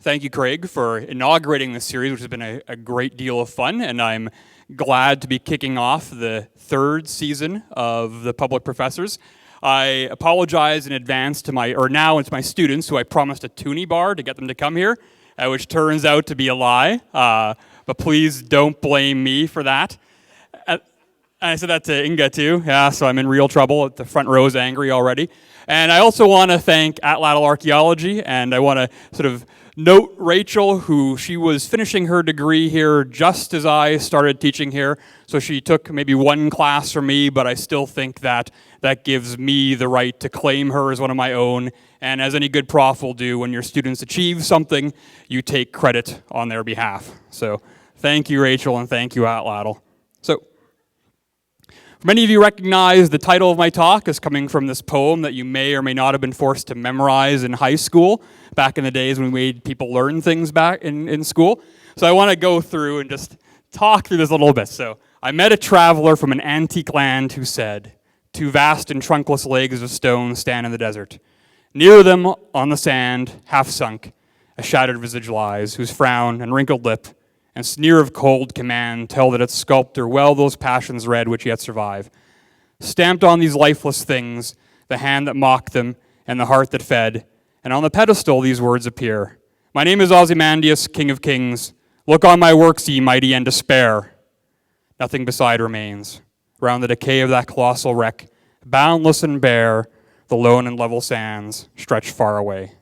Thank you, Craig, for inaugurating this series, which has been a great deal of fun, and I'm glad to be kicking off the third season of the Public Professors. I apologize in advance to my students who I promised a toonie bar to get them to come here, which turns out to be a lie, but please don't blame me for that. I said that to Inga too, so I'm in real trouble. The front row is angry already. And I also want to thank Atlatl Archaeology, and I want to sort of note Rachel, who she was finishing her degree here just as I started teaching here, so she took maybe one class from me, but I still think that gives me the right to claim her as one of my own, and as any good prof will do, when your students achieve something, you take credit on their behalf. So thank you, Rachel, and thank you, Atlatl. So, many of you recognize the title of my talk is coming from this poem that you may or may not have been forced to memorize in high school, back in the days when we made people learn things back in school. So I want to go through and just talk through this a little bit. So I met a traveler from an antique land who said, "Two vast and trunkless legs of stone stand in the desert. Near them on the sand, half sunk, a shattered visage lies, whose frown and wrinkled lip and sneer of cold command tell that its sculptor well those passions read which yet survive. Stamped on these lifeless things, the hand that mocked them and the heart that fed, and on the pedestal these words appear. My name is Ozymandias, King of Kings. Look on my works, ye mighty, and despair. Nothing beside remains. Round the decay of that colossal wreck, boundless and bare, the lone and level sands stretch far away."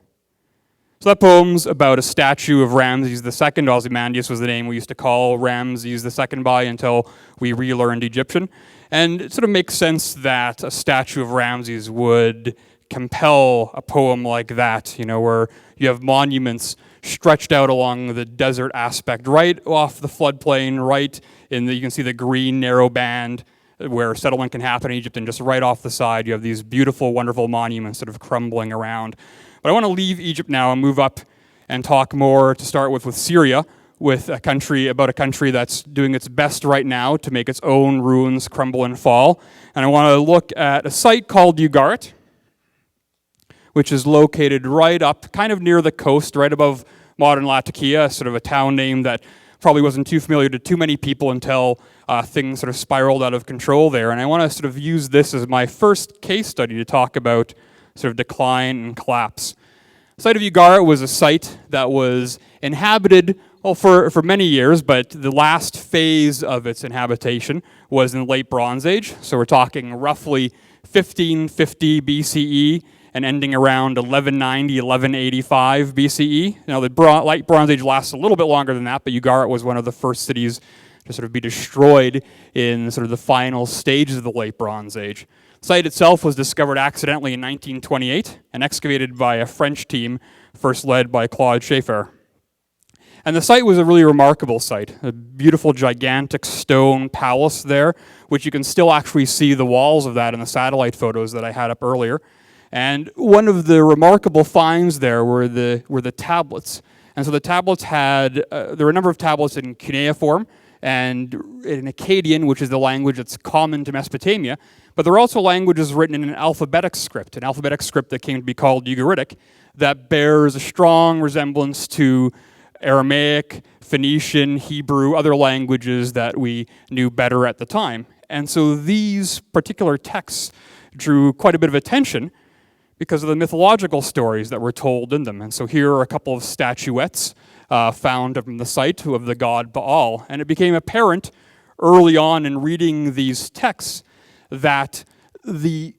So that poem's about a statue of Ramses II. Ozymandias was the name we used to call Ramses II by until we relearned Egyptian. And it sort of makes sense that a statue of Ramses would compel a poem like that, where you have monuments stretched out along the desert aspect, right off the floodplain, you can see the green narrow band where settlement can happen in Egypt, and just right off the side you have these beautiful, wonderful monuments sort of crumbling around. But I want to leave Egypt now and move up and talk more, to start with Syria, about a country that's doing its best right now to make its own ruins crumble and fall. And I want to look at a site called Ugarit, which is located right up, kind of near the coast, right above modern Latakia, sort of a town name that probably wasn't too familiar to too many people until things sort of spiraled out of control there. And I want to sort of use this as my first case study to talk about sort of decline and collapse. The site of Ugarit was a site that was inhabited for many years, but the last phase of its inhabitation was in the late Bronze Age. So we're talking roughly 1550 BCE and ending around 1190, 1185 BCE. Now the late Bronze Age lasts a little bit longer than that, but Ugarit was one of the first cities to sort of be destroyed in sort of the final stages of the late Bronze Age. The site itself was discovered accidentally in 1928 and excavated by a French team, first led by Claude Schaeffer. And the site was a really remarkable site, a beautiful, gigantic stone palace there, which you can still actually see the walls of that in the satellite photos that I had up earlier. And one of the remarkable finds there were the tablets. And so the tablets there were a number of tablets in cuneiform and in Akkadian, which is the language that's common to Mesopotamia, but there are also languages written in an alphabetic script that came to be called Ugaritic, that bears a strong resemblance to Aramaic, Phoenician, Hebrew, other languages that we knew better at the time. And so these particular texts drew quite a bit of attention because of the mythological stories that were told in them. And so here are a couple of statuettes found from the site of the god Baal. And it became apparent early on in reading these texts that the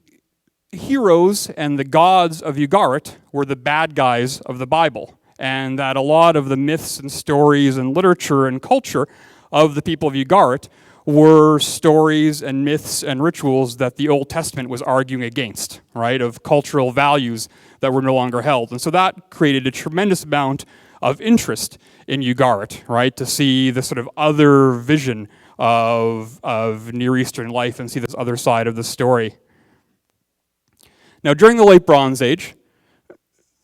heroes and the gods of Ugarit were the bad guys of the Bible, and that a lot of the myths and stories and literature and culture of the people of Ugarit were stories and myths and rituals that the Old Testament was arguing against, right, of cultural values that were no longer held. And so that created a tremendous amount of interest in Ugarit, right, to see the sort of other vision of Near Eastern life and see this other side of the story. Now, during the late Bronze Age,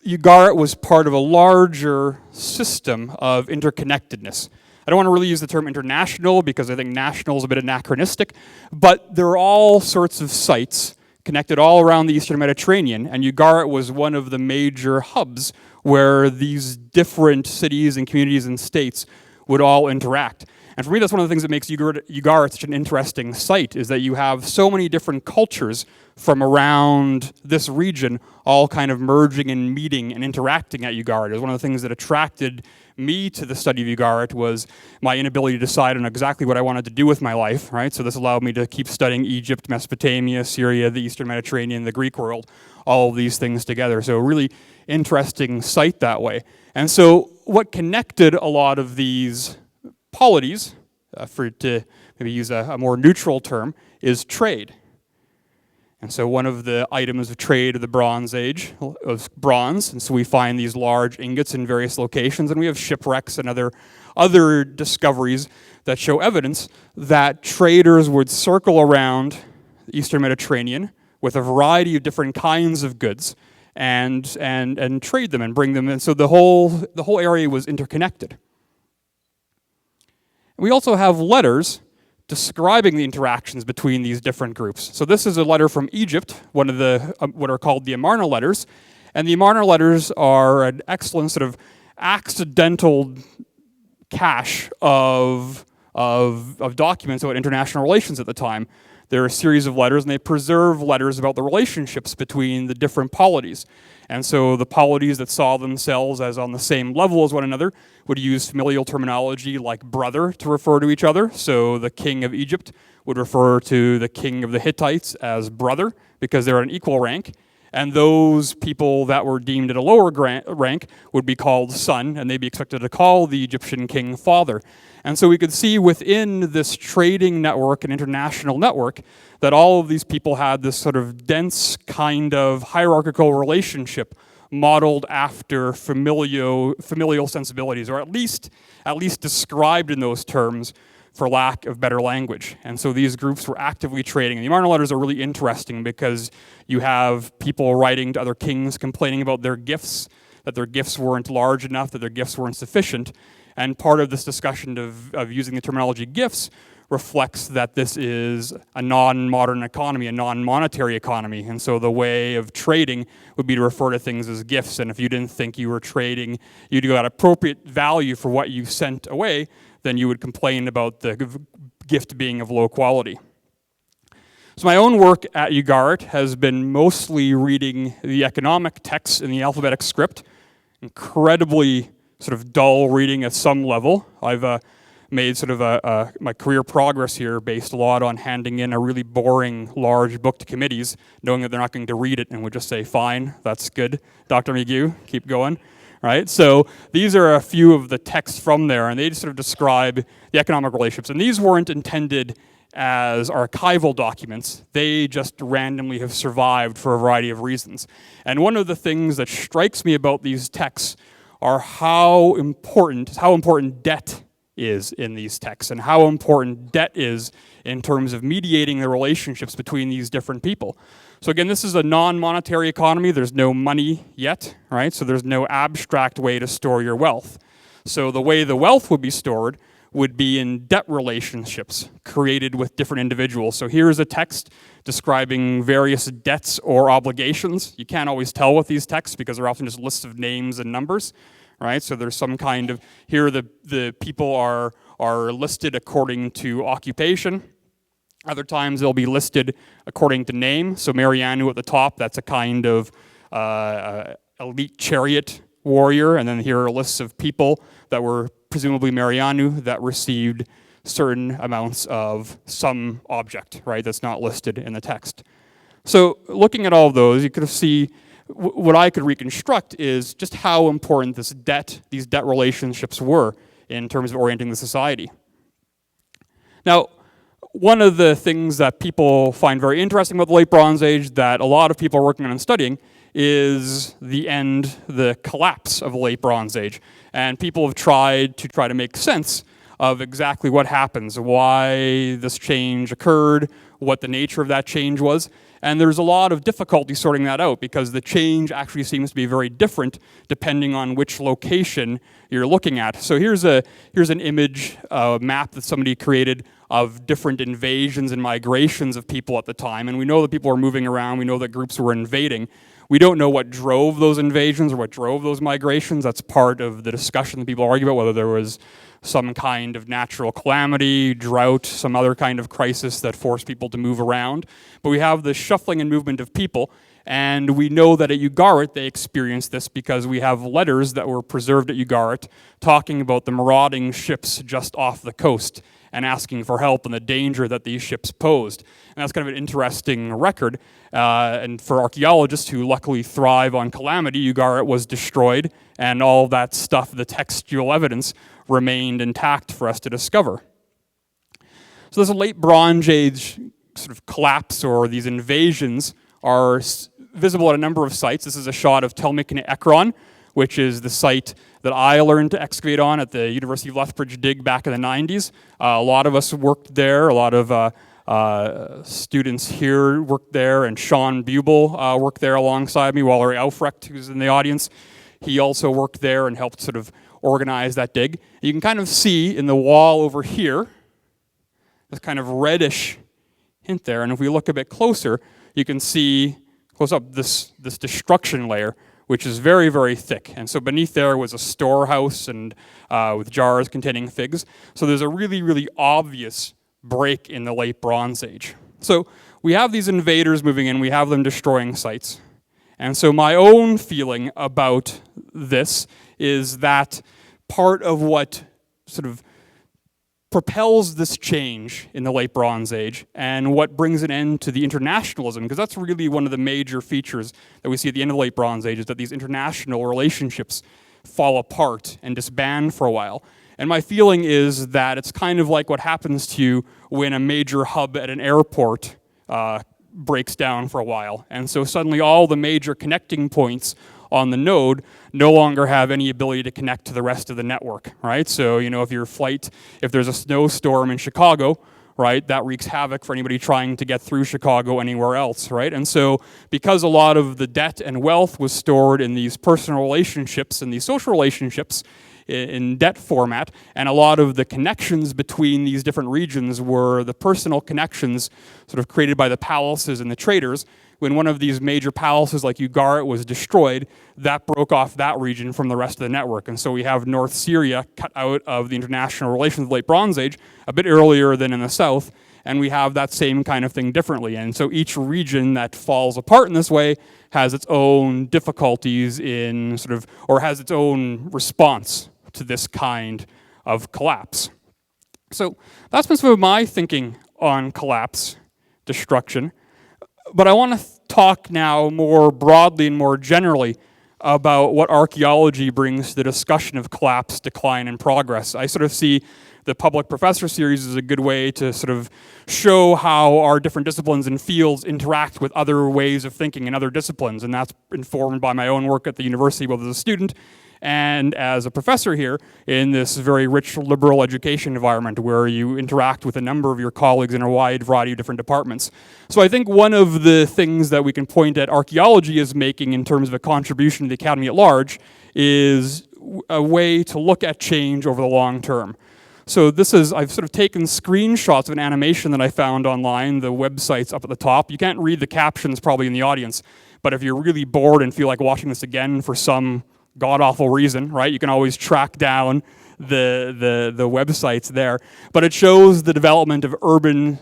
Ugarit was part of a larger system of interconnectedness. I don't want to really use the term international because I think national is a bit anachronistic, but there are all sorts of sites connected all around the Eastern Mediterranean, and Ugarit was one of the major hubs where these different cities and communities and states would all interact. And for me, that's one of the things that makes Ugarit such an interesting site, is that you have so many different cultures from around this region all kind of merging and meeting and interacting at Ugarit. It was one of the things that attracted me to the study of Ugarit was my inability to decide on exactly what I wanted to do with my life, right? So this allowed me to keep studying Egypt, Mesopotamia, Syria, the Eastern Mediterranean, the Greek world, all of these things together. So a really interesting site that way. And so what connected a lot of these polities, to maybe use a more neutral term, is trade. And so one of the items of trade of the Bronze Age was bronze, and so we find these large ingots in various locations, and we have shipwrecks and other discoveries that show evidence that traders would circle around the Eastern Mediterranean with a variety of different kinds of goods and trade them and bring them in. So the whole area was interconnected. We also have letters describing the interactions between these different groups. So this is a letter from Egypt, one of the what are called the Amarna letters, and the Amarna letters are an excellent sort of accidental cache of documents about international relations at the time. There are a series of letters, and they preserve letters about the relationships between the different polities. And so the polities that saw themselves as on the same level as one another would use familial terminology like brother to refer to each other. So the king of Egypt would refer to the king of the Hittites as brother because they're an equal rank. And those people that were deemed at a lower rank would be called son, and they'd be expected to call the Egyptian king father. And so we could see within this trading network and international network that all of these people had this sort of dense kind of hierarchical relationship modeled after familial sensibilities, or at least described in those terms for lack of better language. And so these groups were actively trading. And the Amarna letters are really interesting because you have people writing to other kings complaining about their gifts, that their gifts weren't large enough, that their gifts weren't sufficient. And part of this discussion of using the terminology gifts reflects that this is a non-modern economy, a non-monetary economy. And so the way of trading would be to refer to things as gifts. And if you didn't think you were trading, you got appropriate value for what you sent away, then you would complain about the gift being of low quality. So my own work at Ugarit has been mostly reading the economic texts in the alphabetic script, incredibly sort of dull reading at some level. I've made sort of my career progress here based a lot on handing in a really boring, large book to committees, knowing that they're not going to read it and would just say, fine, that's good, Dr. McGeough, keep going. Right? So these are a few of the texts from there, and they just sort of describe the economic relationships. And these weren't intended as archival documents. They just randomly have survived for a variety of reasons. And one of the things that strikes me about these texts are how important debt is in these texts, and how important debt is in terms of mediating the relationships between these different people. So again, this is a non-monetary economy. There's no money yet, right? So there's no abstract way to store your wealth. So the way the wealth would be stored would be in debt relationships created with different individuals. So here's a text describing various debts or obligations. You can't always tell with these texts because they're often just lists of names and numbers, right? So there's some kind of, here the people are listed according to occupation. Other times they'll be listed according to name. So Marianu at the top, that's a kind of elite chariot warrior. And then here are lists of people that were presumably Marianu that received certain amounts of some object, right? That's not listed in the text. So looking at all of those, you could see what I could reconstruct is just how important these debt relationships were in terms of orienting the society. Now, one of the things that people find very interesting about the Late Bronze Age that a lot of people are working on and studying is the collapse of the Late Bronze Age. And people have tried to make sense of exactly what happens, why this change occurred, what the nature of that change was. And there's a lot of difficulty sorting that out because the change actually seems to be very different depending on which location you're looking at. So here's an image, map that somebody created of different invasions and migrations of people at the time. And we know that people were moving around. We know that groups were invading. We don't know what drove those invasions or what drove those migrations. That's part of the discussion that people argue about, whether there was some kind of natural calamity, drought, some other kind of crisis that forced people to move around. But we have the shuffling and movement of people, and we know that at Ugarit they experienced this because we have letters that were preserved at Ugarit talking about the marauding ships just off the coast and asking for help and the danger that these ships posed. And that's kind of an interesting record. And for archaeologists who luckily thrive on calamity, Ugarit was destroyed, and all that stuff, the textual evidence, remained intact for us to discover. So this late Bronze Age sort of collapse, or these invasions, are visible at a number of sites. This is a shot of Tel Mikne Ekron, which is the site that I learned to excavate on at the University of Lethbridge dig back in the 90s. A lot of us worked there. A lot of students here worked there, and Sean Bubel worked there alongside me. Walery Aufrecht, who's in the audience, he also worked there and helped sort of organize that dig. You can kind of see in the wall over here this kind of reddish hint there, and if we look a bit closer, you can see close up this destruction layer, which is very, very thick. And so beneath there was a storehouse and with jars containing figs. So there's a really, really obvious break in the late Bronze Age. So we have these invaders moving in, we have them destroying sites. And so my own feeling about this is that part of what sort of propels this change in the late Bronze Age and what brings an end to the internationalism, because that's really one of the major features that we see at the end of the late Bronze Age, is that these international relationships fall apart and disband for a while. And my feeling is that it's kind of like what happens to you when a major hub at an airport breaks down for a while. And so suddenly all the major connecting points on the node no longer have any ability to connect to the rest of the network, right? So, if there's a snowstorm in Chicago, right, that wreaks havoc for anybody trying to get through Chicago anywhere else, right? And so because a lot of the debt and wealth was stored in these personal relationships and these social relationships in debt format, and a lot of the connections between these different regions were the personal connections sort of created by the palaces and the traders. When one of these major palaces like Ugarit was destroyed, that broke off that region from the rest of the network. And so we have North Syria cut out of the international relations of the late Bronze Age a bit earlier than in the south, and we have that same kind of thing differently. And so each region that falls apart in this way has its own difficulties in or has its own response to this kind of collapse. So that's been some of my thinking on collapse, destruction. But I want to talk now more broadly and more generally about what archaeology brings to the discussion of collapse, decline, and progress. I sort of see the Public Professor Series as a good way to sort of show how our different disciplines and fields interact with other ways of thinking in other disciplines, and that's informed by my own work at the university, both as a student and as a professor here in this very rich liberal education environment where you interact with a number of your colleagues in a wide variety of different departments. So I think one of the things that we can point at archaeology as making in terms of a contribution to the academy at large is a way to look at change over the long term. So I've sort of taken screenshots of an animation that I found online. The website's up at the top. You can't read the captions probably in the audience, but if you're really bored and feel like watching this again for some god-awful reason, right, you can always track down the websites there. But it shows the development of urban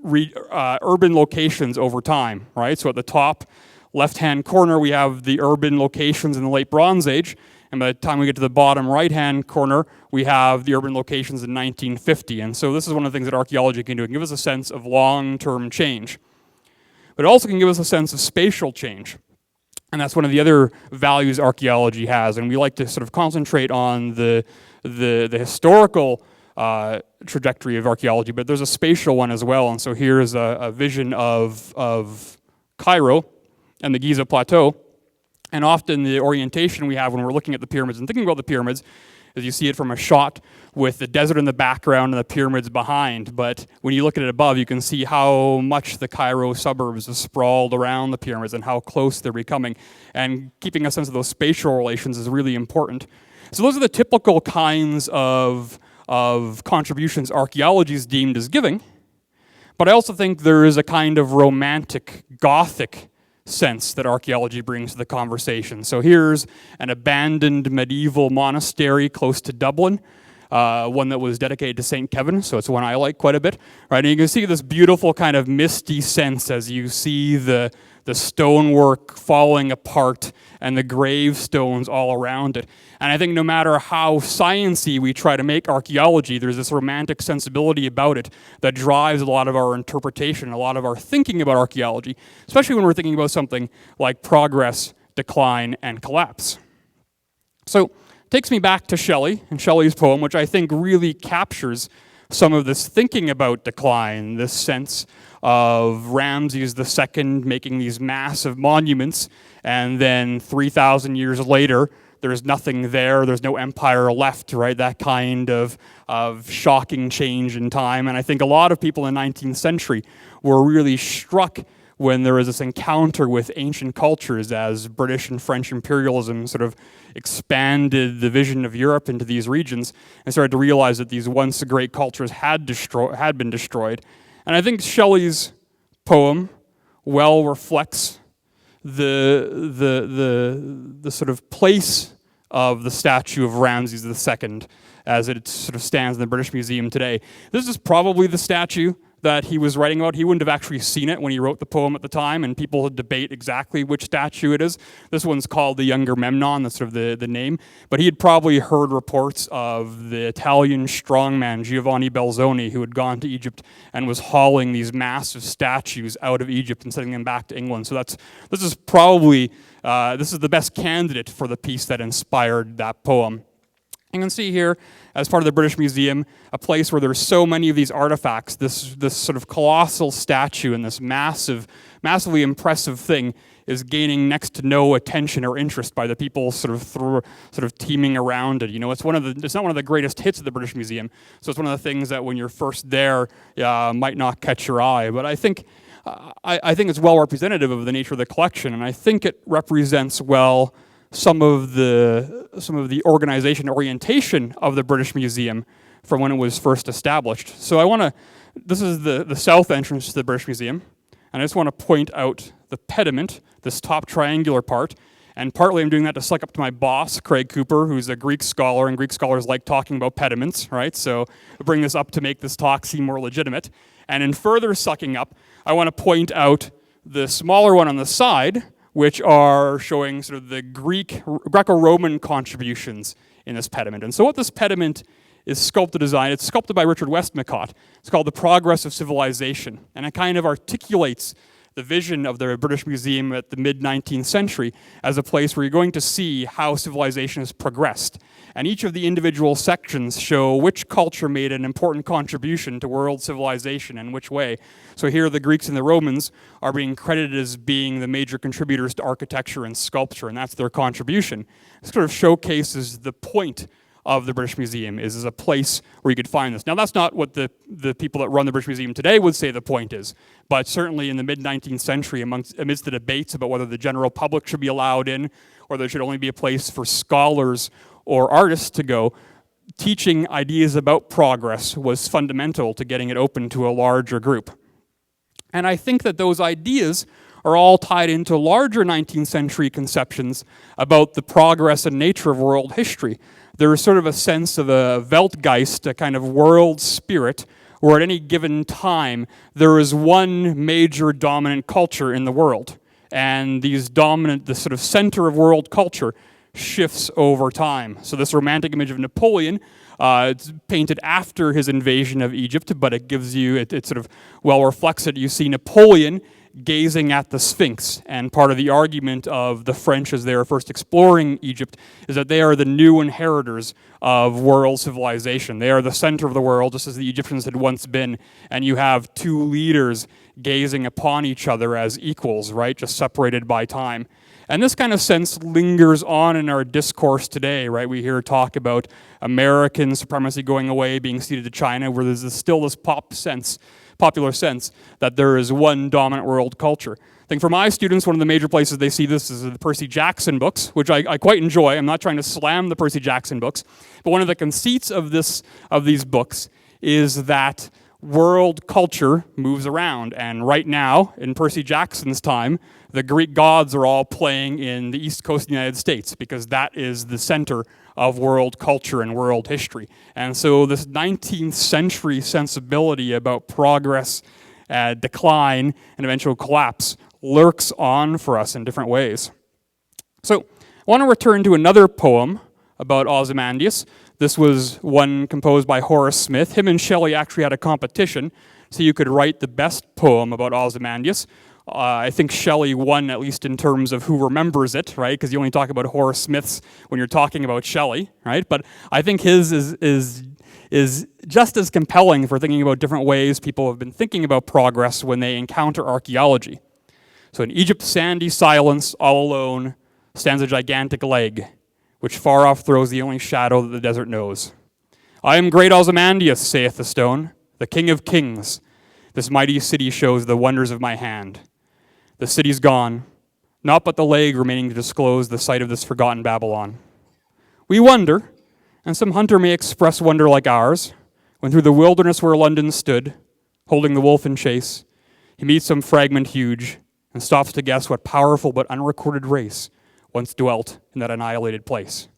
locations over time, right? So at the top left-hand corner, we have the urban locations in the late Bronze Age, and by the time we get to the bottom right-hand corner, we have the urban locations in 1950. And so this is one of the things that archaeology can do. It can give us a sense of long-term change. But it also can give us a sense of spatial change. And that's one of the other values archaeology has. And we like to sort of concentrate on the historical trajectory of archaeology, but there's a spatial one as well. And so here's a vision of Cairo and the Giza Plateau. And often the orientation we have when we're looking at the pyramids and thinking about the pyramids is you see it from a shot with the desert in the background and the pyramids behind. But when you look at it above, you can see how much the Cairo suburbs are sprawled around the pyramids and how close they're becoming. And keeping a sense of those spatial relations is really important. So those are the typical kinds of contributions archaeology is deemed as giving. But I also think there is a kind of romantic, Gothic sense that archaeology brings to the conversation. So here's an abandoned medieval monastery close to Dublin, one that was dedicated to St. Kevin, so it's one I like quite a bit. Right? And you can see this beautiful kind of misty sense as you see the stonework falling apart and the gravestones all around it. And I think no matter how sciencey we try to make archaeology, there's this romantic sensibility about it that drives a lot of our interpretation, a lot of our thinking about archaeology, especially when we're thinking about something like progress, decline, and collapse. So it takes me back to Shelley and Shelley's poem, which I think really captures some of this thinking about decline, this sense of Ramses II making these massive monuments, and then 3,000 years later, there's nothing there, there's no empire left, right? That kind of shocking change in time. And I think a lot of people in the 19th century were really struck when there was this encounter with ancient cultures as British and French imperialism sort of expanded the vision of Europe into these regions and started to realize that these once great cultures had been destroyed. And I think Shelley's poem well reflects the sort of place of the statue of Ramses II as it sort of stands in the British Museum today. This is probably the statue that he was writing about. He wouldn't have actually seen it when he wrote the poem at the time, and people debate exactly which statue it is. This one's called the Younger Memnon, that's sort of the name. But he had probably heard reports of the Italian strongman Giovanni Belzoni, who had gone to Egypt and was hauling these massive statues out of Egypt and sending them back to England. So this is probably the best candidate for the piece that inspired that poem. You can see here, as part of the British Museum, a place where there's so many of these artifacts, this sort of colossal statue and this massively impressive thing is gaining next to no attention or interest by the people sort of teeming around it. You know, it's not one of the greatest hits of the British Museum, so it's one of the things that when you're first there might not catch your eye. But I think it's well representative of the nature of the collection, and I think it represents well some of the organization orientation of the British Museum from when it was first established. So this is the south entrance to the British Museum, and I just want to point out the pediment, this top triangular part, and partly I'm doing that to suck up to my boss, Craig Cooper, who's a Greek scholar, and Greek scholars like talking about pediments, right? So I bring this up to make this talk seem more legitimate. And in further sucking up, I want to point out the smaller one on the side, which are showing sort of the Greco-Roman contributions in this pediment. And so what this pediment is it's sculpted by Richard Westmacott. It's called The Progress of Civilization, and it kind of articulates the vision of the British Museum at the mid-19th century as a place where you're going to see how civilization has progressed. And each of the individual sections show which culture made an important contribution to world civilization and which way. So here the Greeks and the Romans are being credited as being the major contributors to architecture and sculpture, and that's their contribution. It sort of showcases the point of the British Museum is a place where you could find this. Now, that's not what the people that run the British Museum today would say the point is, but certainly in the mid-19th century, amidst the debates about whether the general public should be allowed in or there should only be a place for scholars or artists to go, teaching ideas about progress was fundamental to getting it open to a larger group. And I think that those ideas are all tied into larger 19th century conceptions about the progress and nature of world history. There is sort of a sense of a Weltgeist, a kind of world spirit, where at any given time there is one major dominant culture in the world. And the sort of center of world culture shifts over time. So this romantic image of Napoleon, it's painted after his invasion of Egypt, but it gives you, it sort of well reflects it. You see Napoleon gazing at the Sphinx, and part of the argument of the French as they were first exploring Egypt is that they are the new inheritors of world civilization. They are the center of the world, just as the Egyptians had once been, and you have two leaders gazing upon each other as equals, right, just separated by time. And this kind of sense lingers on in our discourse today, right? We hear talk about American supremacy going away, being ceded to China, where there's still this popular sense that there is one dominant world culture. I think for my students, one of the major places they see this is the Percy Jackson books, which I quite enjoy. I'm not trying to slam the Percy Jackson books, but one of the conceits of these books is that world culture moves around. And right now, in Percy Jackson's time, the Greek gods are all playing in the East Coast of the United States because that is the center of world culture and world history. And so this 19th century sensibility about progress, decline, and eventual collapse lurks on for us in different ways. So I want to return to another poem about Ozymandias. This was one composed by Horace Smith. Him and Shelley actually had a competition, so you could write the best poem about Ozymandias. I think Shelley won, at least in terms of who remembers it, right? Because you only talk about Horace Smith's when you're talking about Shelley, right? But I think his is just as compelling for thinking about different ways people have been thinking about progress when they encounter archaeology. So in Egypt's sandy silence, all alone, stands a gigantic leg, which far off throws the only shadow that the desert knows. I am great Ozymandias, saith the stone, the king of kings. This mighty city shows the wonders of my hand. The city's gone, naught but the leg remaining to disclose the site of this forgotten Babylon. We wonder, and some hunter may express wonder like ours, when through the wilderness where London stood, holding the wolf in chase, he meets some fragment huge, and stops to guess what powerful but unrecorded race once dwelt in that annihilated place.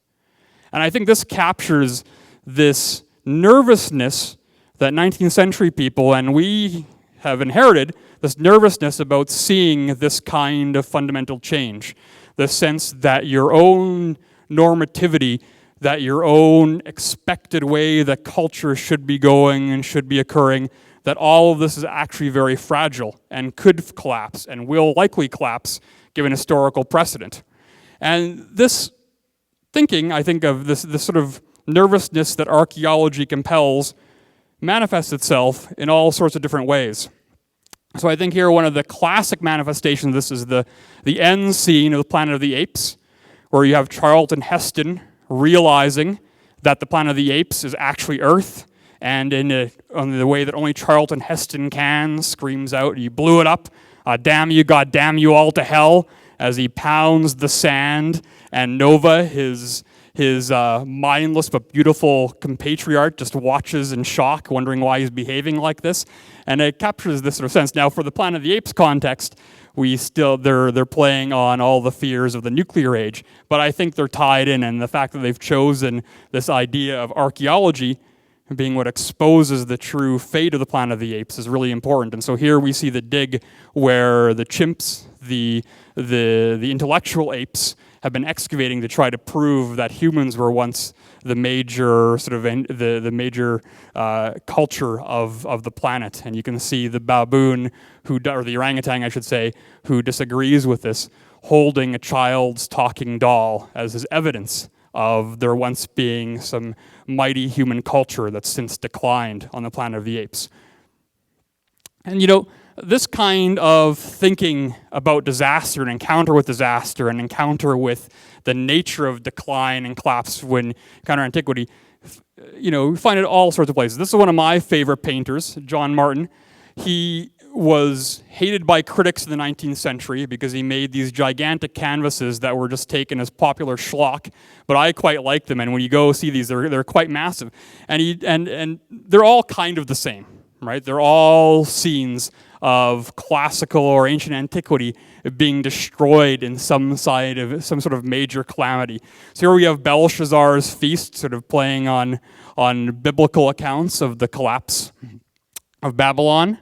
And I think this captures this nervousness that 19th century people, and we have inherited, this nervousness about seeing this kind of fundamental change. The sense that your own normativity, that your own expected way that culture should be going and should be occurring, that all of this is actually very fragile and could collapse and will likely collapse given historical precedent. And this thinking, I think, of this sort of nervousness that archaeology compels manifests itself in all sorts of different ways. So I think here one of the classic manifestations of this is the end scene of the Planet of the Apes, where you have Charlton Heston realizing that the Planet of the Apes is actually Earth, and in the way that only Charlton Heston can, screams out, "You blew it up, damn you, God damn you all to hell," as he pounds the sand, and Nova, his mindless but beautiful compatriot, just watches in shock, wondering why he's behaving like this. And it captures this sort of sense. Now, for the Planet of the Apes context, they're playing on all the fears of the nuclear age, but I think they're tied in, and the fact that they've chosen this idea of archaeology being what exposes the true fate of the Planet of the Apes is really important. And so here we see the dig where the chimps, the intellectual apes, have been excavating to try to prove that humans were once the major sort of the major culture of the planet. And you can see the baboon or the orangutan, I should say, who disagrees with this, holding a child's talking doll as his evidence of there once being some mighty human culture that's since declined on the Planet of the Apes. And this kind of thinking about disaster and encounter with disaster and encounter with the nature of decline and collapse when encounter antiquity, we find it all sorts of places. This is one of my favorite painters, John Martin. He was hated by critics in the 19th century because he made these gigantic canvases that were just taken as popular schlock, but I quite like them, and when you go see these, they're quite massive. And they're all kind of the same, right? They're all scenes of classical or ancient antiquity being destroyed in some sort of major calamity. So here we have Belshazzar's feast sort of playing on biblical accounts of the collapse of Babylon,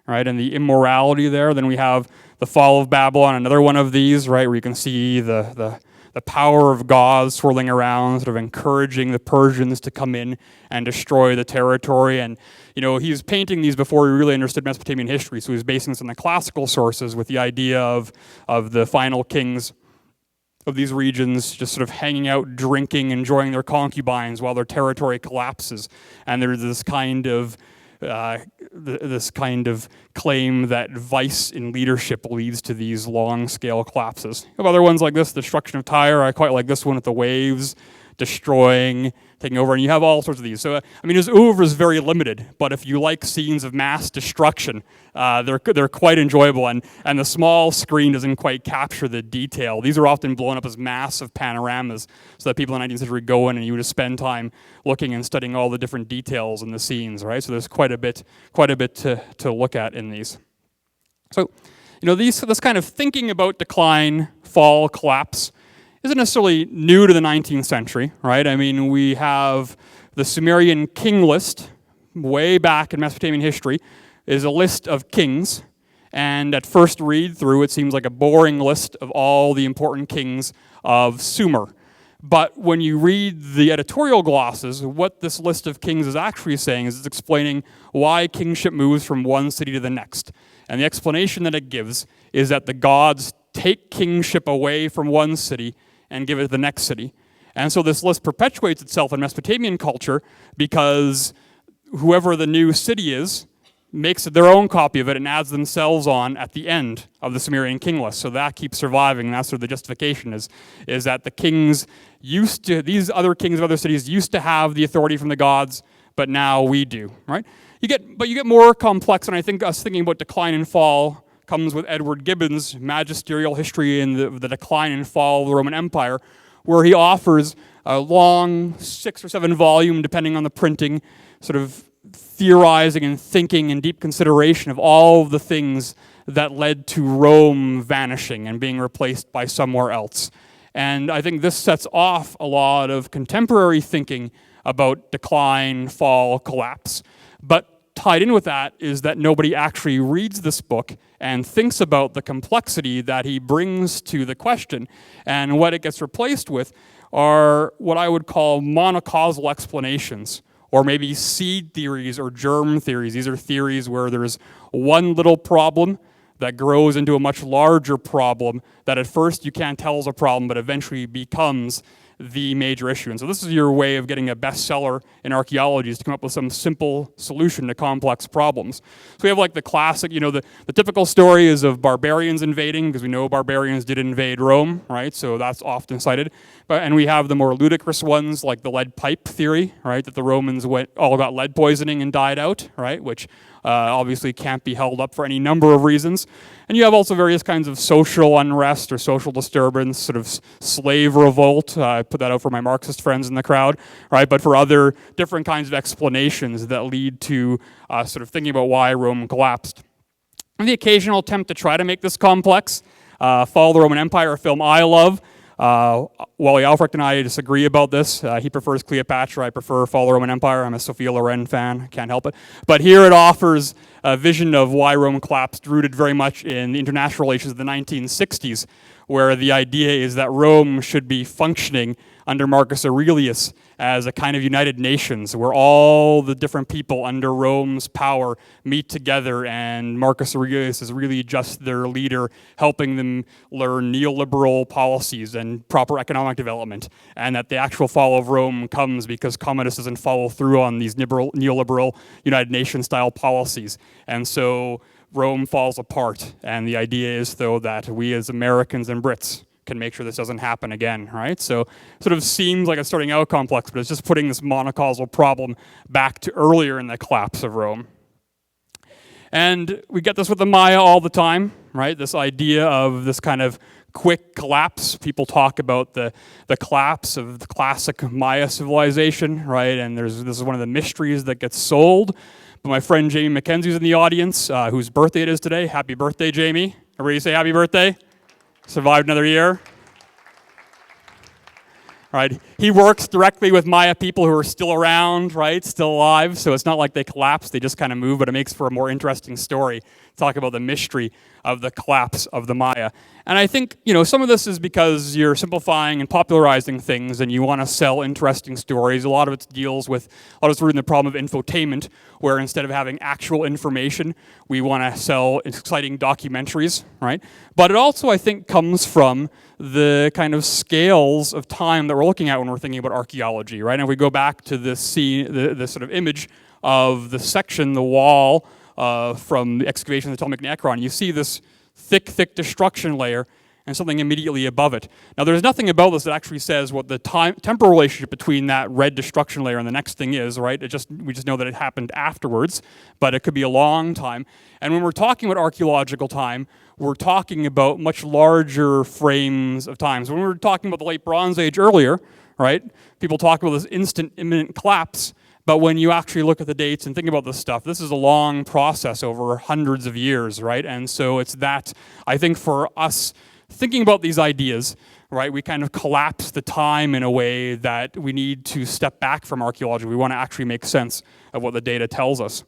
right, and the immorality there. Then we have the fall of Babylon, another one of these, right, where you can see the power of God swirling around, sort of encouraging the Persians to come in and destroy the territory. And, he's painting these before he really understood Mesopotamian history, so he's basing this on the classical sources with the idea of the final kings of these regions just sort of hanging out, drinking, enjoying their concubines while their territory collapses. And there's this kind of this kind of claim that vice in leadership leads to these long-scale collapses. You have other ones like this, destruction of Tyre. I quite like this one with the waves destroying, taking over, and you have all sorts of these. So, I mean, his oeuvre is very limited, but if you like scenes of mass destruction, they're quite enjoyable, and the small screen doesn't quite capture the detail. These are often blown up as massive panoramas, so that people in the 19th century go in and you just spend time looking and studying all the different details in the scenes, right? So there's quite a bit to look at in these. So, this kind of thinking about decline, fall, collapse isn't necessarily new to the 19th century, right? I mean, we have the Sumerian king list, way back in Mesopotamian history, is a list of kings, and at first read through, it seems like a boring list of all the important kings of Sumer. But when you read the editorial glosses, what this list of kings is actually saying is it's explaining why kingship moves from one city to the next. And the explanation that it gives is that the gods take kingship away from one city and give it to the next city. And so this list perpetuates itself in Mesopotamian culture because whoever the new city is makes their own copy of it and adds themselves on at the end of the Sumerian king list. So that keeps surviving, and that's sort of the justification is that the kings these other kings of other cities used to have the authority from the gods, but now we do, right? You get more complex, and I think us thinking about decline and fall comes with Edward Gibbon's magisterial history in the decline and fall of the Roman Empire, where he offers a long 6 or 7 volume, depending on the printing, sort of theorizing and thinking and deep consideration of all of the things that led to Rome vanishing and being replaced by somewhere else. And I think this sets off a lot of contemporary thinking about decline, fall, collapse. But tied in with that is that nobody actually reads this book and thinks about the complexity that he brings to the question. And what it gets replaced with are what I would call monocausal explanations, or maybe seed theories or germ theories. These are theories where there's one little problem that grows into a much larger problem that at first you can't tell is a problem, but eventually becomes the major issue. And so this is your way of getting a bestseller in archaeology, is to come up with some simple solution to complex problems. So we have like the classic, the typical story is of barbarians invading, because we know barbarians did invade Rome, right? So that's often cited. And we have the more ludicrous ones, like the lead pipe theory, right? That the Romans all got lead poisoning and died out, right? Which obviously can't be held up for any number of reasons. And you have also various kinds of social unrest or social disturbance, sort of slave revolt. I put that out for my Marxist friends in the crowd, right? But for other different kinds of explanations that lead to sort of thinking about why Rome collapsed. And the occasional attempt to try to make this complex. Fall of the Roman Empire, a film I love. Wally Alfrecht and I disagree about this. He prefers Cleopatra. I prefer Fall of the Roman Empire. I'm a Sophia Loren fan. Can't help it. But here it offers a vision of why Rome collapsed, rooted very much in the international relations of the 1960s, where the idea is that Rome should be functioning under Marcus Aurelius as a kind of United Nations, where all the different people under Rome's power meet together, and Marcus Aurelius is really just their leader, helping them learn neoliberal policies and proper economic development, and that the actual fall of Rome comes because Commodus doesn't follow through on these neoliberal United Nations style policies. And so Rome falls apart, and the idea is, though, that we as Americans and Brits can make sure this doesn't happen again, right? So sort of seems like it's starting out complex, but it's just putting this monocausal problem back to earlier in the collapse of Rome. And we get this with the Maya all the time, right? This idea of this kind of quick collapse. People talk about the collapse of the classic Maya civilization, right? And this is one of the mysteries that gets sold. But my friend Jamie McKenzie's in the audience, whose birthday it is today. Happy birthday, Jamie. Everybody say happy birthday. Survived another year. Right? He works directly with Maya people who are still around, right? Still alive. So it's not like they collapsed, they just kind of move, but it makes for a more interesting story. Talk about the mystery of the collapse of the Maya. And I think, some of this is because you're simplifying and popularizing things and you want to sell interesting stories. A lot of it deals with, rooted in the problem of infotainment, where instead of having actual information, we want to sell exciting documentaries, right? But it also, I think, comes from the kind of scales of time that we're looking at when we're thinking about archaeology, right? And if we go back to this scene, the sort of image of the section, the wall from the excavation of the Ptolemaic Necron, you see this thick destruction layer and something immediately above it. Now, there's nothing about this that actually says what the temporal relationship between that red destruction layer and the next thing is, right? We just know that it happened afterwards, but it could be a long time. And when we're talking about archaeological time, we're talking about much larger frames of time. So when we were talking about the late Bronze Age earlier, right, people talk about this instant, imminent collapse, but when you actually look at the dates and think about this stuff, this is a long process over hundreds of years, right? And so it's that, I think for us, thinking about these ideas, right, we kind of collapse the time in a way that we need to step back from archaeology. We want to actually make sense of what the data tells us.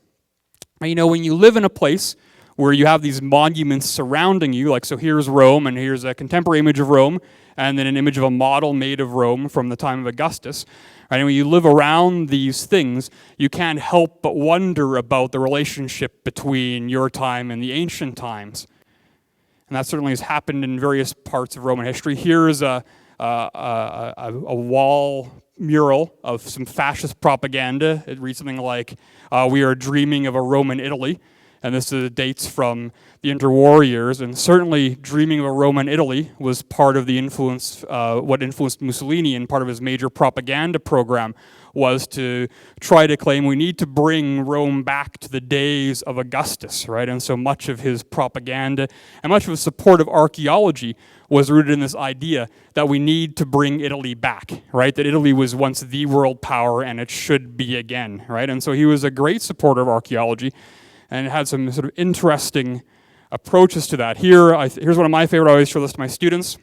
And, you know, when you live in a place where you have these monuments surrounding you, like so here's Rome, and here's a contemporary image of Rome, and then an image of a model made of Rome from the time of Augustus, right? And when you live around these things, you can't help but wonder about the relationship between your time and the ancient times. And that certainly has happened in various parts of Roman history. Here's a wall mural of some fascist propaganda. It reads something like, "We are dreaming of a Roman Italy." And this dates from the interwar years. And certainly dreaming of a Roman Italy was part of the influence, what influenced Mussolini, and part of his major propaganda program was to try to claim we need to bring Rome back to the days of Augustus, right? And so much of his propaganda and much of his support of archaeology was rooted in this idea that we need to bring Italy back, right? That Italy was once the world power and it should be again, right? And so he was a great supporter of archaeology and had some sort of interesting approaches to that. Here's one of my favorite. I always show this to my students.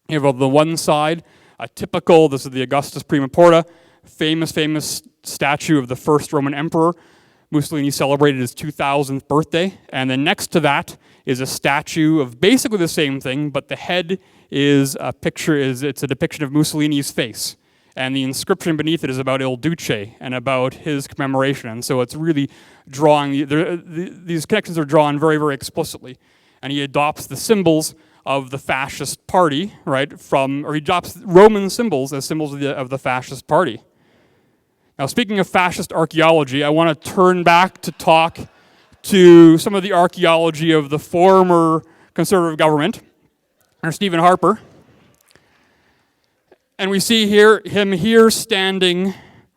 You have on the one side this is the Augustus Prima Porta, famous statue of the first Roman emperor. Mussolini celebrated his 2000th birthday. And then next to that is a statue of basically the same thing, but the head is it's a depiction of Mussolini's face. And the inscription beneath it is about Il Duce and about his commemoration. And so it's really drawing, these connections are drawn very, very explicitly. And he adopts the symbols of the fascist party, right, he adopts Roman symbols as symbols of the fascist party. Now, speaking of fascist archaeology, I want to turn back to talk to some of the archaeology of the former conservative government, or Stephen Harper. And we see him here standing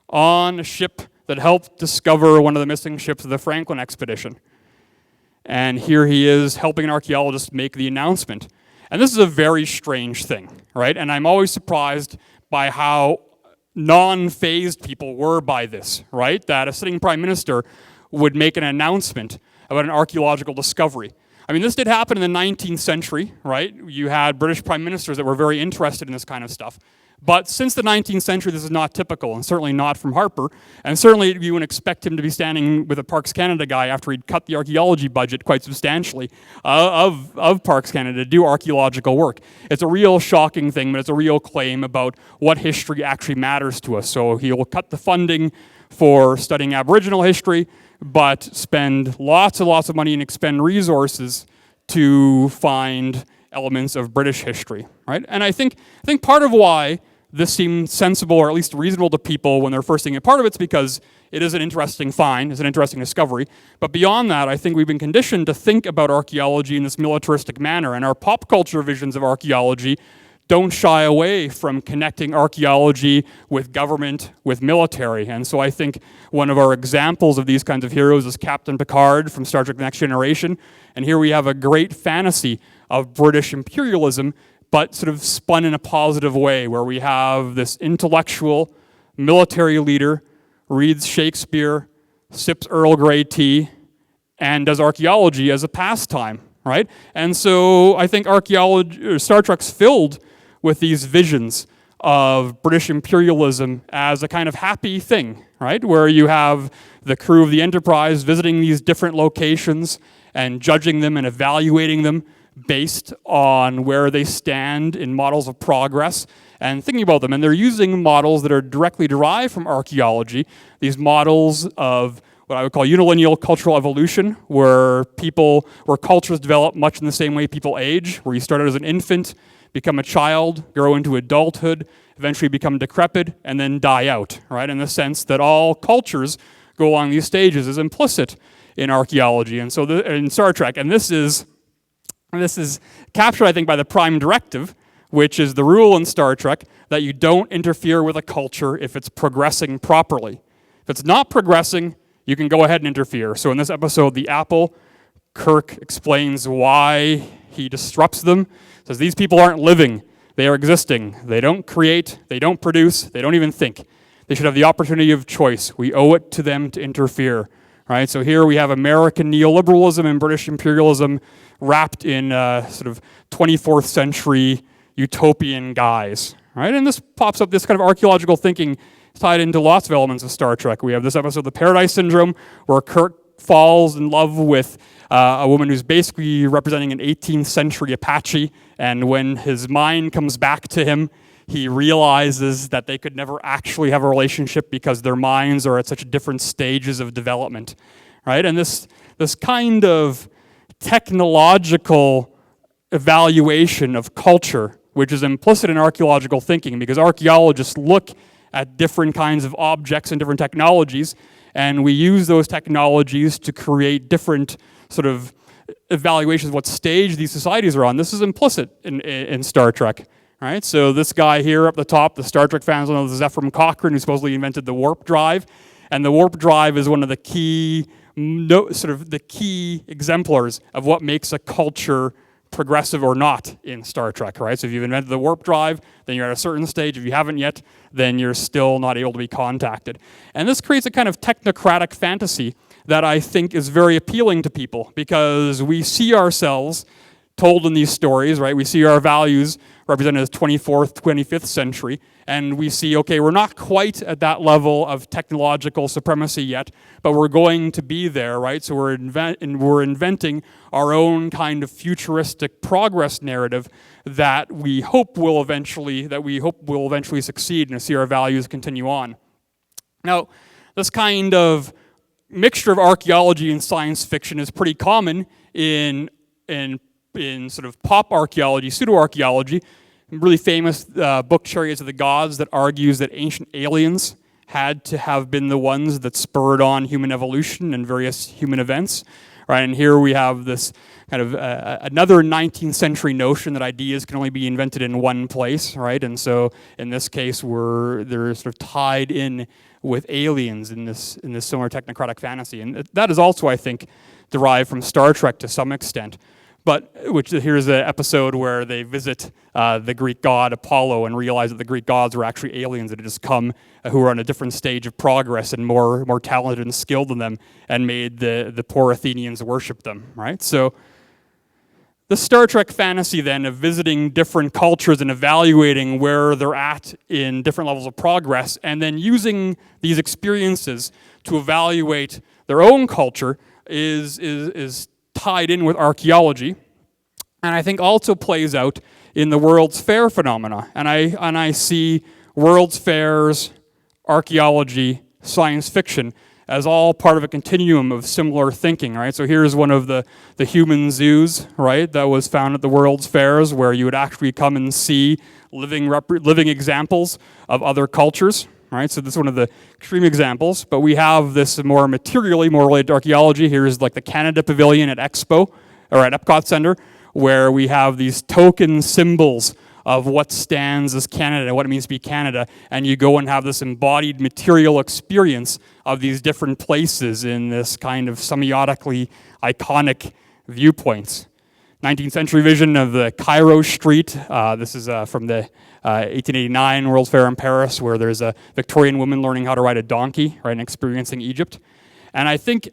on a ship that helped discover one of the missing ships of the Franklin expedition. And here he is helping an archaeologist make the announcement. And this is a very strange thing, right? And I'm always surprised by how non-phased people were by this, right? That a sitting prime minister would make an announcement about an archaeological discovery. I mean, this did happen in the 19th century, right? You had British prime ministers that were very interested in this kind of stuff. But since the 19th century, this is not typical, and certainly not from Harper. And certainly you wouldn't expect him to be standing with a Parks Canada guy after he'd cut the archaeology budget quite substantially of Parks Canada to do archaeological work. It's a real shocking thing, but it's a real claim about what history actually matters to us. So he'll cut the funding for studying Aboriginal history, but spend lots and lots of money and expend resources to find elements of British history, right? And I think part of why this seemed sensible, or at least reasonable to people when they're first seeing it, part of it's because it is an interesting find, it's an interesting discovery. But beyond that, I think we've been conditioned to think about archaeology in this militaristic manner, and our pop culture visions of archaeology don't shy away from connecting archaeology with government, with military. And so I think one of our examples of these kinds of heroes is Captain Picard from Star Trek The Next Generation. And here we have a great fantasy of British imperialism, but sort of spun in a positive way, where we have this intellectual military leader, reads Shakespeare, sips Earl Grey tea, and does archaeology as a pastime, right? And so I think Star Trek's filled with these visions of British imperialism as a kind of happy thing, right? Where you have the crew of the Enterprise visiting these different locations and judging them and evaluating them based on where they stand in models of progress and thinking about them. And they're using models that are directly derived from archaeology, these models of what I would call unilineal cultural evolution, where cultures develop much in the same way people age, where you start out as an infant, become a child, grow into adulthood, eventually become decrepit, and then die out, right? In the sense that all cultures go along these stages is implicit in archaeology, and so in Star Trek. And this is captured, I think, by the Prime Directive, which is the rule in Star Trek that you don't interfere with a culture if it's progressing properly. If it's not progressing, you can go ahead and interfere. So in this episode, The Apple, Kirk explains why he disrupts them. Says these people aren't living, they are existing. They don't create, they don't produce, they don't even think. They should have the opportunity of choice. We owe it to them to interfere. Right? So here we have American neoliberalism and British imperialism wrapped in sort of 24th century utopian guise. Right? And this pops up, this kind of archaeological thinking tied into lots of elements of Star Trek. We have this episode, The Paradise Syndrome, where Kirk falls in love with a woman who's basically representing an 18th century Apache, and when his mind comes back to him, he realizes that they could never actually have a relationship because their minds are at such different stages of development, right? And this kind of technological evaluation of culture, which is implicit in archaeological thinking, because archaeologists look at different kinds of objects and different technologies, and we use those technologies to create different sort of evaluations of what stage these societies are on. This is implicit in Star Trek. Right, so this guy here up the top, the Star Trek fans know this is Ephraim Cochrane, who supposedly invented the warp drive, and the warp drive is one of the key, the key exemplars of what makes a culture progressive or not in Star Trek. Right, so if you've invented the warp drive, then you're at a certain stage. If you haven't yet, then you're still not able to be contacted. And this creates a kind of technocratic fantasy that I think is very appealing to people because we see ourselves told in these stories, right? We see our values represented as 24th, 25th century, and we see, okay, we're not quite at that level of technological supremacy yet, but we're going to be there, right? So we're inventing our own kind of futuristic progress narrative that we hope will eventually succeed and see our values continue on. Now, this kind of mixture of archaeology and science fiction is pretty common in sort of pop archaeology, pseudo-archaeology. A really famous book, Chariots of the Gods, that argues that ancient aliens had to have been the ones that spurred on human evolution and various human events. Right? And here we have this kind of another 19th century notion that ideas can only be invented in one place, right? And so in this case, they're sort of tied in with aliens in this similar technocratic fantasy. And that is also, I think, derived from Star Trek to some extent. But here's an episode where they visit the Greek god Apollo and realize that the Greek gods were actually aliens that had just come, who were on a different stage of progress and more talented and skilled than them, and made the poor Athenians worship them. Right. So the Star Trek fantasy then of visiting different cultures and evaluating where they're at in different levels of progress, and then using these experiences to evaluate their own culture is tied in with archaeology, and I think also plays out in the World's Fair phenomena. And I see World's Fairs, archaeology, science fiction as all part of a continuum of similar thinking, right? So here's one of the human zoos, right, that was found at the World's Fairs, where you would actually come and see living examples of other cultures. Right, so this is one of the extreme examples, but we have this more materially, more related to archaeology. Here's like the Canada Pavilion at Expo, or at Epcot Center, where we have these token symbols of what stands as Canada, what it means to be Canada, and you go and have this embodied material experience of these different places in this kind of semiotically iconic viewpoints. 19th century vision of the Cairo Street. This is from the 1889 World's Fair in Paris, where there's a Victorian woman learning how to ride a donkey, right, and experiencing Egypt. And I think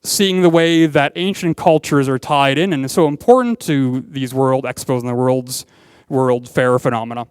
seeing the way that ancient cultures are tied in and is so important to these world expos and the World Fair phenomena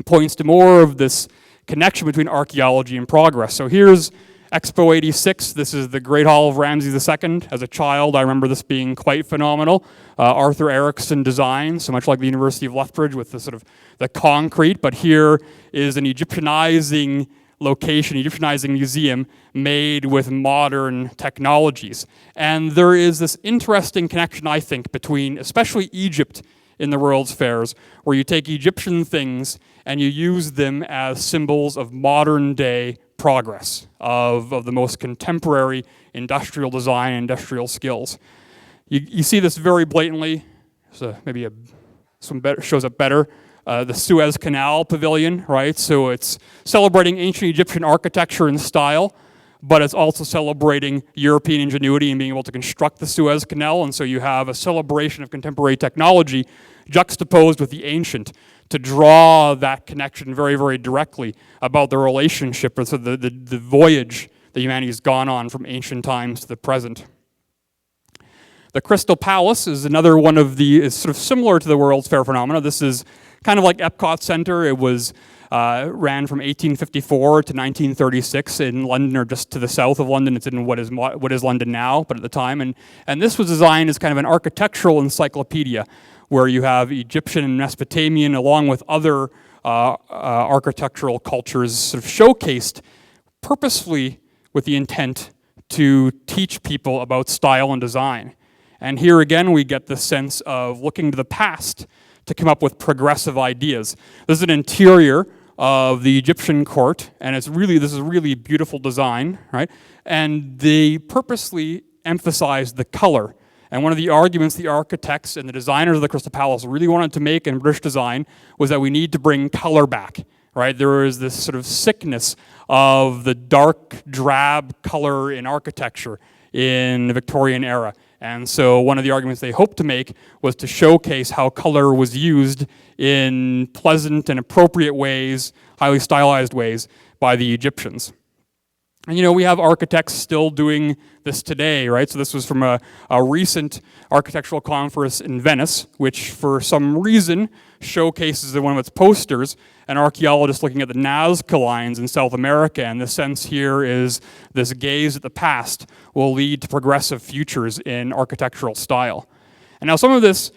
points to more of this connection between archaeology and progress. So here's Expo 86, this is the Great Hall of Ramses II. As a child, I remember this being quite phenomenal. Arthur Erickson design, so much like the University of Lethbridge with the sort of the concrete, but here is an Egyptianizing location, Egyptianizing museum made with modern technologies. And there is this interesting connection, I think, between especially Egypt in the World's Fairs, where you take Egyptian things and you use them as symbols of modern day progress of the most contemporary industrial design and industrial skills. You see this very blatantly, so maybe some better, shows up better, the Suez Canal Pavilion, right? So it's celebrating ancient Egyptian architecture and style, but it's also celebrating European ingenuity and being able to construct the Suez Canal, and so you have a celebration of contemporary technology juxtaposed with the ancient to draw that connection very, very directly about the relationship, or so the voyage that humanity has gone on from ancient times to the present. The Crystal Palace is another one of is sort of similar to the World's Fair phenomena. This is kind of like Epcot Center. It was ran from 1854 to 1936 in London, or just to the south of London. It's in what is London now, but at the time. And this was designed as kind of an architectural encyclopedia, where you have Egyptian and Mesopotamian, along with other architectural cultures, sort of showcased purposefully with the intent to teach people about style and design. And here again, we get the sense of looking to the past to come up with progressive ideas. This is an interior of the Egyptian court, and this is really beautiful design, right? And they purposely emphasize the color. And one of the arguments the architects and the designers of the Crystal Palace really wanted to make in British design was that we need to bring color back, right? There is this sort of sickness of the dark, drab color in architecture in the Victorian era. And so one of the arguments they hoped to make was to showcase how color was used in pleasant and appropriate ways, highly stylized ways, by the Egyptians. And we have architects still doing this today, right? So this was from a recent architectural conference in Venice, which for some reason showcases in one of its posters an archaeologist looking at the Nazca lines in South America, and the sense here is this gaze at the past will lead to progressive futures in architectural style. And now some of this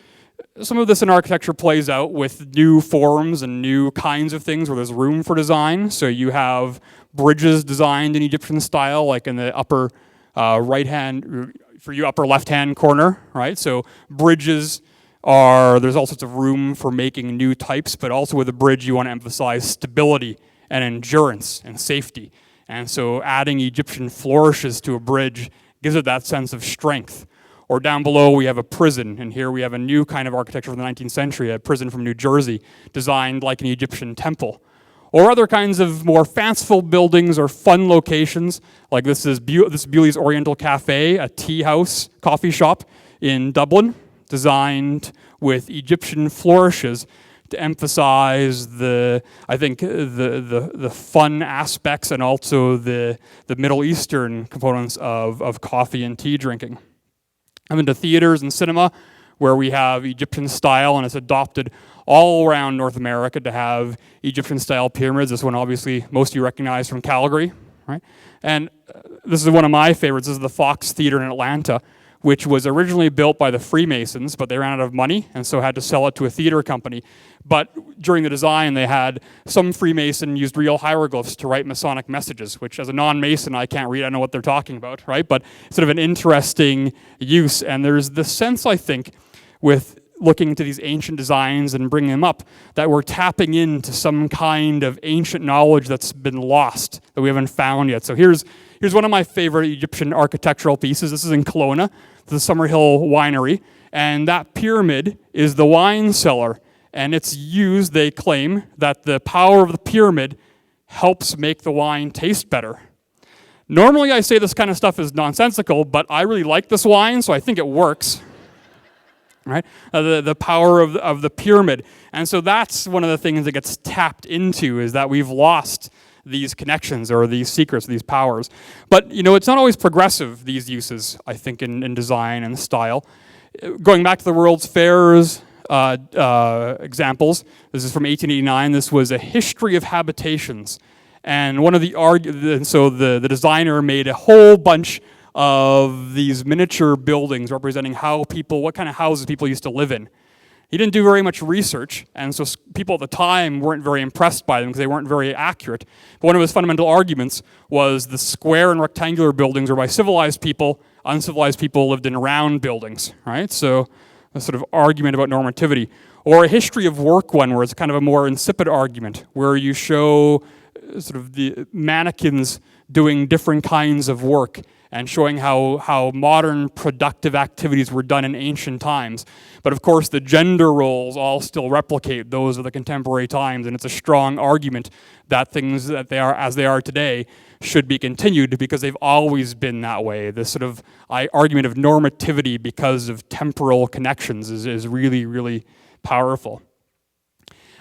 in architecture plays out with new forms and new kinds of things where there's room for design. So you have bridges designed in Egyptian style, like in the upper upper left-hand corner, right? So bridges there's all sorts of room for making new types, but also with a bridge you want to emphasize stability and endurance and safety. And so adding Egyptian flourishes to a bridge gives it that sense of strength. Or down below we have a prison, and here we have a new kind of architecture from the 19th century, a prison from New Jersey, designed like an Egyptian temple. Or other kinds of more fanciful buildings or fun locations, like this is Bewley's Oriental Cafe, a tea house, coffee shop in Dublin, designed with Egyptian flourishes to emphasize the fun aspects and also the Middle Eastern components of coffee and tea drinking. I'm into theaters and cinema, where we have Egyptian style, and it's adopted all around North America to have Egyptian style pyramids. This one obviously most of you recognize from Calgary, right? And this is one of my favorites. This is the Fox Theater in Atlanta, which was originally built by the Freemasons, but they ran out of money and so had to sell it to a theater company. But during the design, they had some Freemason used real hieroglyphs to write Masonic messages, which as a non-Mason, I can't read, I know what they're talking about, right? But sort of an interesting use. And there's this sense, I think, with looking into these ancient designs and bringing them up, that we're tapping into some kind of ancient knowledge that's been lost, that we haven't found yet. So here's one of my favorite Egyptian architectural pieces. This is in Kelowna, the Summerhill Winery, and that pyramid is the wine cellar, and it's used, they claim, that the power of the pyramid helps make the wine taste better. Normally I say this kind of stuff is nonsensical, but I really like this wine, so I think it works. Right? The power of the pyramid. And so that's one of the things that gets tapped into, is that we've lost these connections or these secrets, these powers. But, it's not always progressive, these uses, I think, in design and style. Going back to the World's Fairs examples, this is from 1889. This was a history of habitations. And one of the designer made a whole bunch of these miniature buildings representing what kind of houses people used to live in. He didn't do very much research, and so people at the time weren't very impressed by them because they weren't very accurate. But one of his fundamental arguments was the square and rectangular buildings were by civilized people, uncivilized people lived in round buildings, right? So a sort of argument about normativity. Or a history of work one, where it's kind of a more insipid argument, where you show sort of the mannequins doing different kinds of work and showing how modern productive activities were done in ancient times. But of course, the gender roles all still replicate those of the contemporary times, and it's a strong argument that things that they are as they are today should be continued because they've always been that way. This sort of argument of normativity because of temporal connections is really, really powerful.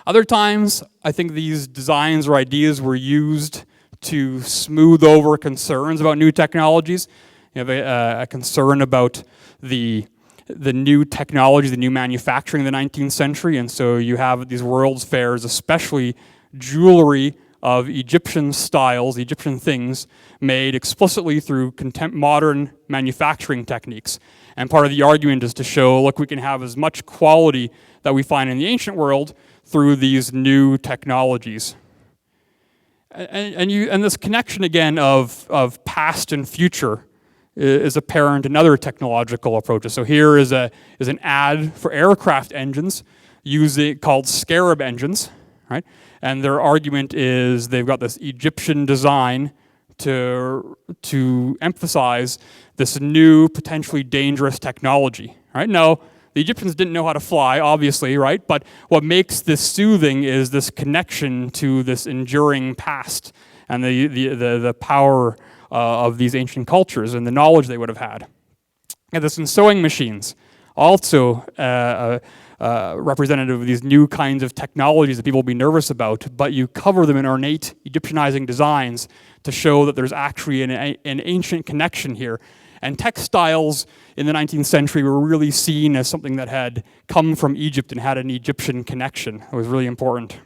Other times, I think these designs or ideas were used to smooth over concerns about new technologies. You have a concern about the new technology, the new manufacturing in the 19th century, and so you have these world's fairs, especially jewelry of Egyptian styles, Egyptian things, made explicitly through modern manufacturing techniques. And part of the argument is to show, look, we can have as much quality that we find in the ancient world through these new technologies. And this connection again of past and future is apparent in other technological approaches. So here is an ad for aircraft engines called scarab engines, right? And their argument is they've got this Egyptian design to emphasize this new, potentially dangerous technology, right? Now, the Egyptians didn't know how to fly, obviously, right? But what makes this soothing is this connection to this enduring past and the power of these ancient cultures and the knowledge they would have had. And this in sewing machines, also representative of these new kinds of technologies that people will be nervous about, but you cover them in ornate Egyptianizing designs to show that there's actually an ancient connection here. And textiles in the 19th century were really seen as something that had come from Egypt and had an Egyptian connection. It was really important.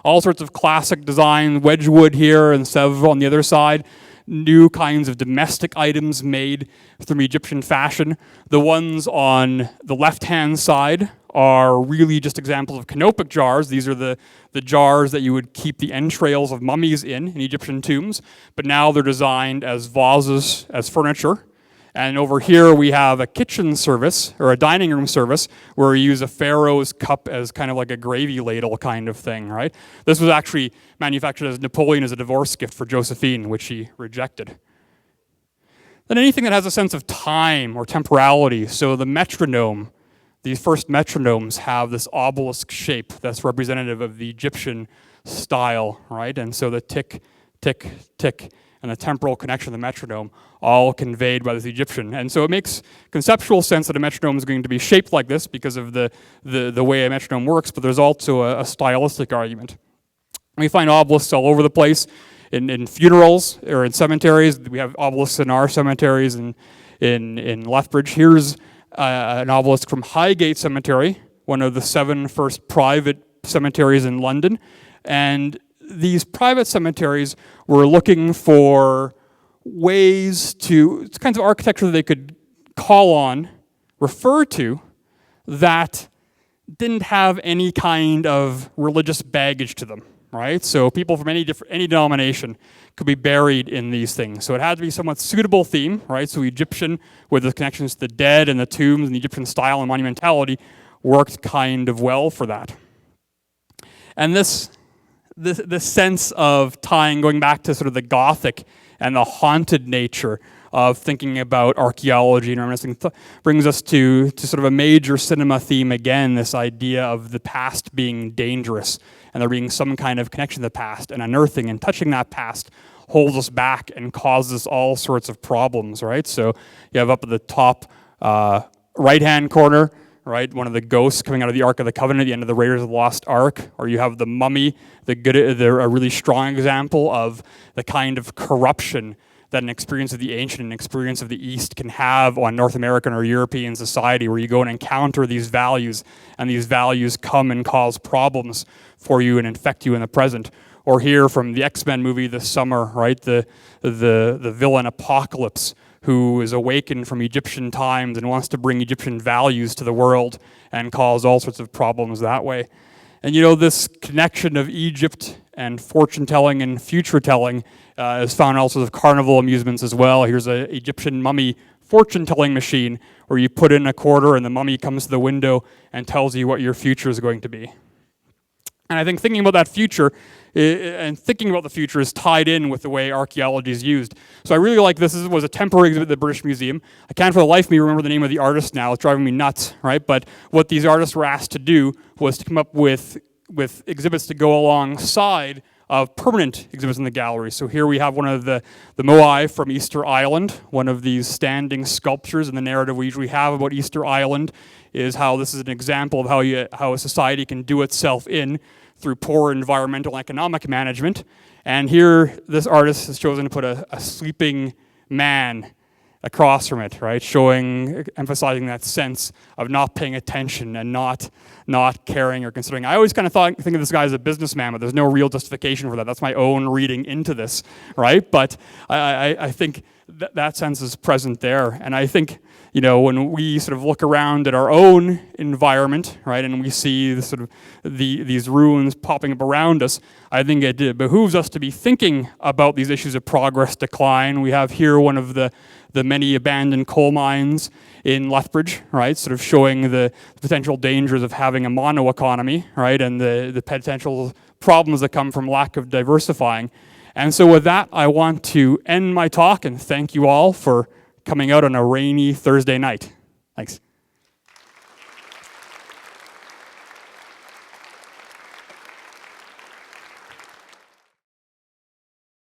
All sorts of classic design, Wedgwood here and Sèvres on the other side, new kinds of domestic items made from Egyptian fashion. The ones on the left-hand side are really just examples of canopic jars. These are the jars that you would keep the entrails of mummies in Egyptian tombs, but now they're designed as vases, as furniture. And over here we have a kitchen service, or a dining room service, where you use a pharaoh's cup as kind of like a gravy ladle kind of thing, right? This was actually manufactured as Napoleon as a divorce gift for Josephine, which he rejected. Then anything that has a sense of time or temporality, so the metronome, these first metronomes have this obelisk shape that's representative of the Egyptian style, right? And so the tick, tick, tick, and the temporal connection of the metronome, all conveyed by this Egyptian. And so it makes conceptual sense that a metronome is going to be shaped like this because of the way a metronome works, but there's also a stylistic argument. We find obelisks all over the place in funerals or in cemeteries. We have obelisks in our cemeteries in Lethbridge. Here's an obelisk from Highgate Cemetery, one of the 7 first private cemeteries in London. And these private cemeteries were looking for ways to, kinds of architecture that they could call on, refer to, that didn't have any kind of religious baggage to them, right? So people from any denomination could be buried in these things. So it had to be somewhat suitable theme, right? So Egyptian, with the connections to the dead and the tombs and the Egyptian style and monumentality, worked kind of well for that. And this sense of tying, going back to sort of the Gothic and the haunted nature of thinking about archaeology and reminiscing, brings us to sort of a major cinema theme again, this idea of the past being dangerous and there being some kind of connection to the past, and unearthing and touching that past holds us back and causes all sorts of problems, right? So you have up at the top right-hand corner, right, one of the ghosts coming out of the Ark of the Covenant at the end of the Raiders of the Lost Ark, or you have the mummy, a really strong example of the kind of corruption that an experience of the ancient and an experience of the East can have on North American or European society, where you go and encounter these values, and these values come and cause problems for you and infect you in the present. Or here from the X-Men movie this summer, right, the villain Apocalypse, who is awakened from Egyptian times and wants to bring Egyptian values to the world and cause all sorts of problems that way. And you know, this connection of Egypt and fortune-telling and future-telling is found in all sorts of carnival amusements as well. Here's an Egyptian mummy fortune-telling machine where you put in a quarter and the mummy comes to the window and tells you what your future is going to be. And I think thinking about that future and thinking about the future is tied in with the way archaeology is used. So I really like this. This was a temporary exhibit at the British Museum. I can't for the life of me remember the name of the artist now. It's driving me nuts, right? But what these artists were asked to do was to come up with exhibits to go alongside of permanent exhibits in the gallery. So here we have one of the moai from Easter Island, one of these standing sculptures. And the narrative we usually have about Easter Island is how this is an example of how a society can do itself in through poor environmental and economic management. And here, this artist has chosen to put a sleeping man across from it, right? Emphasizing that sense of not paying attention and not caring or considering. I always kind of think of this guy as a businessman, but there's no real justification for that. That's my own reading into this, right? But I think that sense is present there. And I think, when we sort of look around at our own environment, right, and we see these ruins popping up around us, I think it behooves us to be thinking about these issues of progress, decline. We have here one of the many abandoned coal mines in Lethbridge, right, sort of showing the potential dangers of having a mono-economy, right, and the potential problems that come from lack of diversifying. And so with that, I want to end my talk and thank you all for coming out on a rainy Thursday night. Thanks.